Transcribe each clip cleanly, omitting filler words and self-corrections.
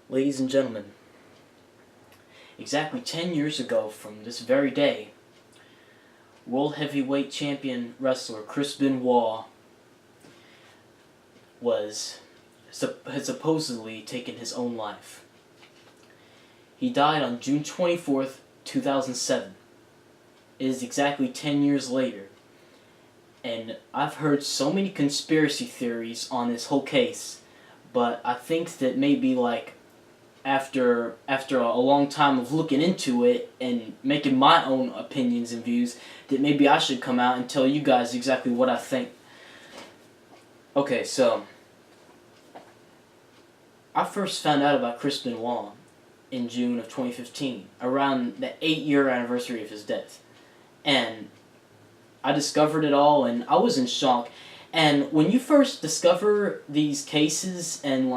Ladies and gentlemen, exactly 10 years ago from this very day, World Heavyweight Champion wrestler Chris Benoit had supposedly taken his own life. He died on June 24th, 2007. It is exactly 10 years later, and I've heard so many conspiracy theories on this whole case, but I think that maybe after a long time of looking into it and making my own opinions and views, that maybe I should come out and tell you guys exactly what I think. Okay, so I first found out about Chris Benoit in June of 2015, around the 8-year anniversary of his death. And I discovered it all, and I was in shock. And when you first discover these cases and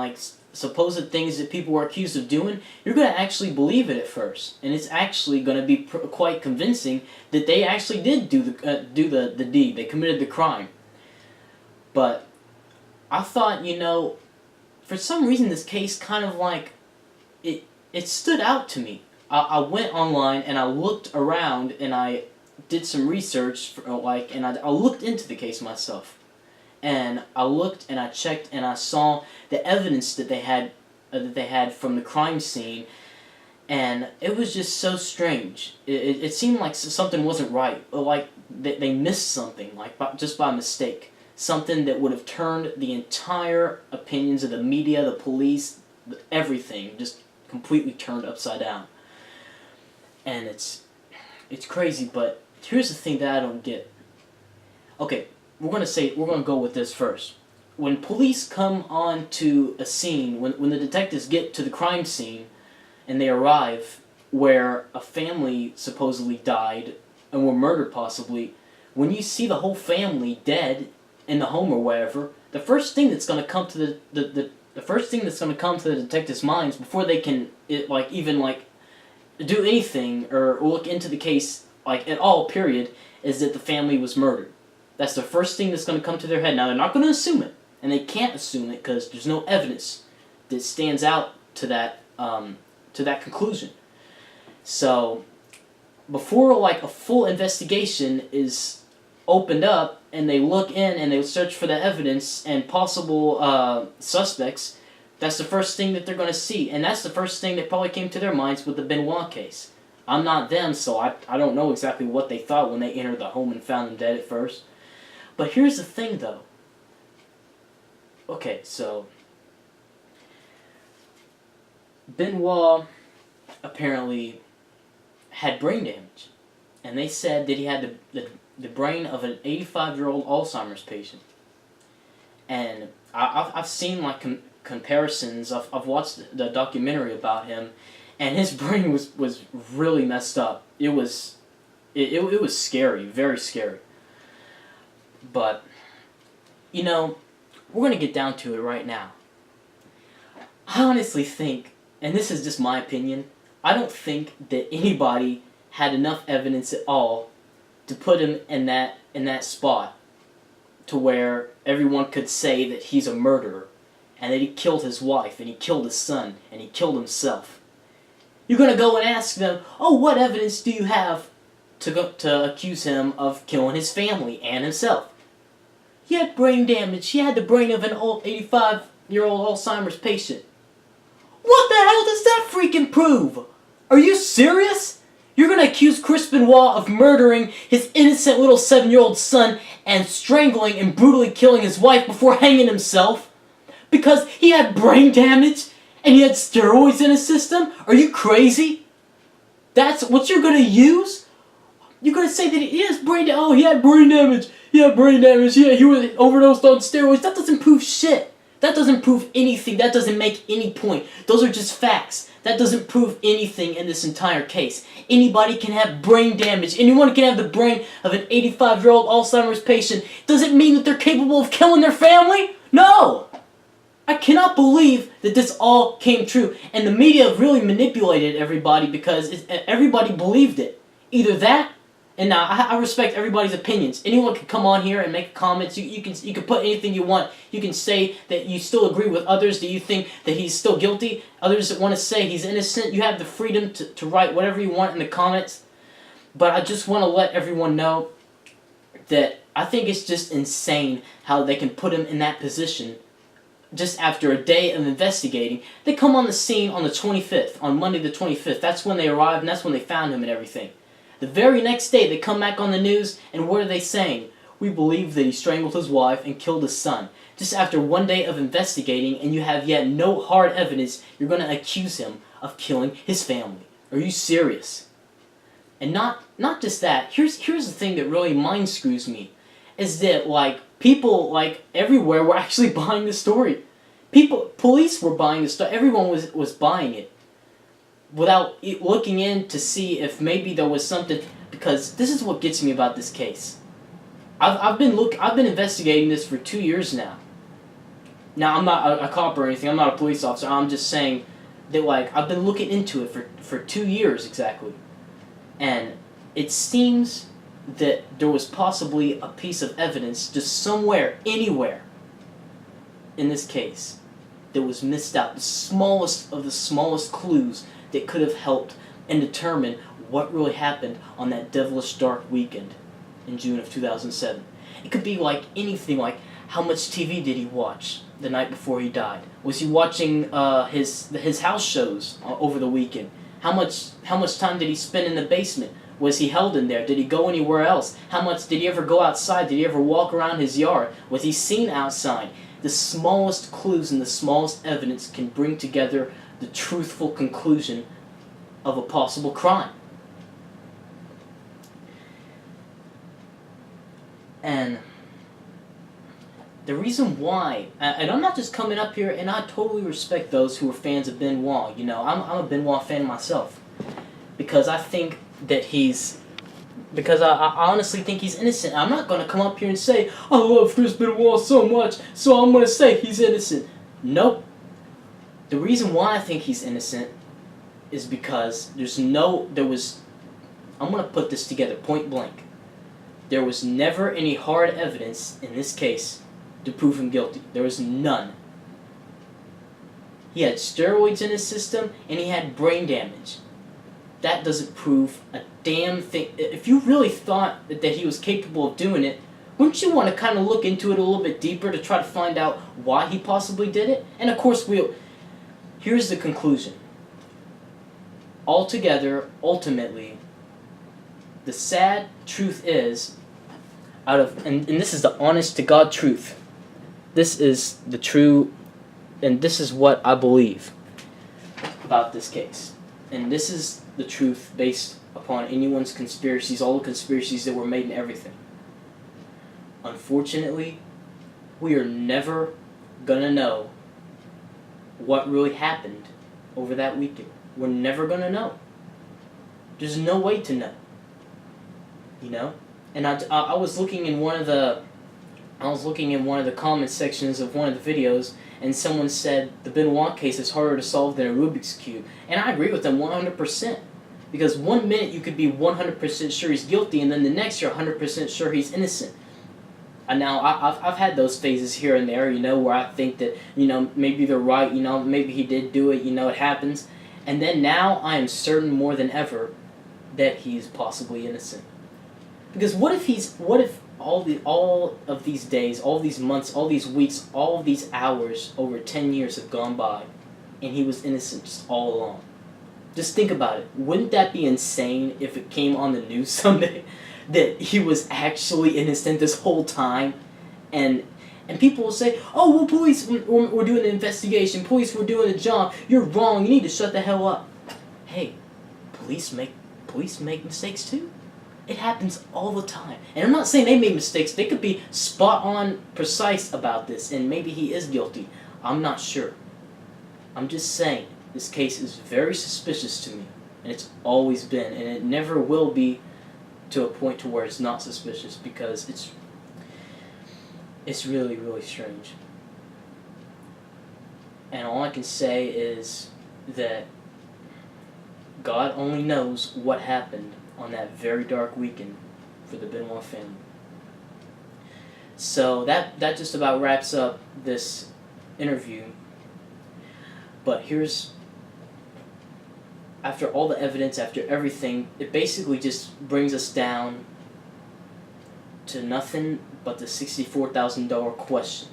supposed things that people were accused of doing, you're going to actually believe it at first, and it's actually going to be quite convincing that they actually did do the deed. They committed the crime. But I thought, for some reason this case kind of it stood out to me. I went online and I looked around and I did some research and I looked into the case myself. And I looked and I checked and I saw the evidence that they had from the crime scene, and it was just so strange. It seemed like something wasn't right, like they missed something, just by mistake. Something that would have turned the entire opinions of the media, the police, everything, just completely turned upside down. And it's crazy, but here's the thing that I don't get. Okay, we're gonna go with this first. When police come on to a scene, when the detectives get to the crime scene, and they arrive where a family supposedly died and were murdered possibly, when you see the whole family dead in the home or wherever, the first thing that's gonna come to the first thing that's gonna come to the detectives' minds before they can even do anything or look into the case at all, period, is that the family was murdered. That's the first thing that's going to come to their head. Now, they're not going to assume it, and they can't assume it because there's no evidence that stands out to that conclusion. So, before a full investigation is opened up, and they look in and they search for the evidence and possible suspects, that's the first thing that they're going to see, and that's the first thing that probably came to their minds with the Benoit case. I'm not them, so I don't know exactly what they thought when they entered the home and found him dead at first. But here's the thing, though. Okay, so Benoit apparently had brain damage, and they said that he had the brain of an 85-year-old Alzheimer's patient. And I've seen comparisons. I've watched the documentary about him, and his brain was really messed up. It was scary, very scary. But, we're going to get down to it right now. I honestly think, and this is just my opinion, I don't think that anybody had enough evidence at all to put him in that spot to where everyone could say that he's a murderer and that he killed his wife and he killed his son and he killed himself. You're going to go and ask them, oh, what evidence do you have to accuse him of killing his family and himself? He had brain damage. He had the brain of an old 85-year-old Alzheimer's patient. What the hell does that freaking prove? Are you serious? You're going to accuse Chris Benoit of murdering his innocent little 7-year-old son and strangling and brutally killing his wife before hanging himself? Because he had brain damage and he had steroids in his system? Are you crazy? That's what you're going to use? You're going to say that he has brain damage? Oh, he had brain damage. He had brain damage. Yeah, he was overdosed on steroids. That doesn't prove shit. That doesn't prove anything. That doesn't make any point. Those are just facts. That doesn't prove anything in this entire case. Anybody can have brain damage. Anyone can have the brain of an 85-year-old Alzheimer's patient. Does it mean that they're capable of killing their family? No! I cannot believe that this all came true. And the media really manipulated everybody because everybody believed it. Either that, And now I respect everybody's opinions. Anyone can come on here and make comments. You can put anything you want. You can say that you still agree with others. Do you think that he's still guilty? Others that want to say he's innocent. You have the freedom to write whatever you want in the comments. But I just want to let everyone know that I think it's just insane how they can put him in that position just after a day of investigating. They come on the scene on the 25th, on Monday the 25th. That's when they arrived and that's when they found him and everything. The very next day, they come back on the news, and what are they saying? We believe that he strangled his wife and killed his son. Just after one day of investigating, and you have yet no hard evidence, you're going to accuse him of killing his family. Are you serious? And not just that. Here's the thing that really mind screws me, is that people everywhere were actually buying the story. Police were buying the story. Everyone was buying it, without looking in to see if maybe there was something. Because this is what gets me about this case. I've been investigating this for 2 years now. Now I'm not a cop or anything. I'm not a police officer. I'm just saying that I've been looking into it for 2 years exactly, and it seems that there was possibly a piece of evidence just somewhere, anywhere, in this case, that was missed out. The smallest of the smallest clues that could have helped and determined what really happened on that devilish dark weekend in June of 2007. It could be anything, how much TV did he watch the night before he died? Was he watching his house shows over the weekend? How much time did he spend in the basement? Was he held in there? Did he go anywhere else? How much did he ever go outside? Did he ever walk around his yard? Was he seen outside? The smallest clues and the smallest evidence can bring together the truthful conclusion of a possible crime. And the reason why, and I'm not just coming up here, and I totally respect those who are fans of Benoit. I'm a Benoit fan myself, because I think that because I honestly think he's innocent. I'm not going to come up here and say, I love Chris Benoit so much, so I'm going to say he's innocent. Nope. The reason why I think he's innocent is because I'm going to put this together point blank. There was never any hard evidence in this case to prove him guilty. There was none. He had steroids in his system and he had brain damage. That doesn't prove a damn thing. If you really thought that he was capable of doing it, wouldn't you want to kind of look into it a little bit deeper to try to find out why he possibly did it? And of course, here's the conclusion. Altogether, ultimately, the sad truth is, and this is the honest to God truth. This is the true, and this is what I believe about this case. And this is the truth based upon anyone's conspiracies, all the conspiracies that were made and everything. Unfortunately, we are never gonna know what really happened over that weekend. We're never gonna know. There's no way to know. And I was looking in one of the comment sections of one of the videos, and someone said the Benoit case is harder to solve than a Rubik's Cube. And I agree with them 100%. Because 1 minute you could be 100% sure he's guilty, and then the next you're 100% sure he's innocent. And now I've had those phases here and there, where I think that, maybe they're right, maybe he did do it, it happens. And then now I am certain more than ever that he's possibly innocent. Because what if all of these days, all these months, all these weeks, all of these hours over 10 years have gone by and he was innocent just all along? Just think about it. Wouldn't that be insane if it came on the news someday that he was actually innocent this whole time? And people will say, oh, well, police, we're doing an investigation. Police, we're doing a job. You're wrong. You need to shut the hell up. Hey, police make mistakes too. It happens all the time. And I'm not saying they made mistakes. They could be spot on precise about this, and maybe he is guilty. I'm not sure. I'm just saying this case is very suspicious to me, and it's always been, and it never will be to a point to where it's not suspicious, because it's really, really strange. And all I can say is that God only knows what happened on that very dark weekend for the Benoit family. So that just about wraps up this interview. But here's, after all the evidence, after everything, it basically just brings us down to nothing but the $64,000 question.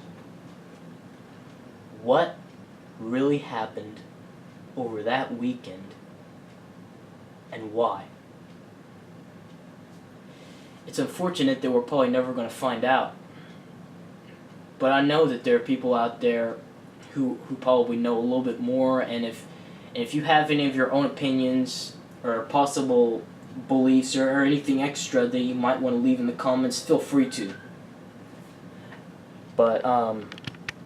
What really happened over that weekend, and why? It's unfortunate that we're probably never going to find out. But I know that there are people out there who probably know a little bit more, and if you have any of your own opinions or possible beliefs or anything extra that you might want to leave in the comments, feel free to. But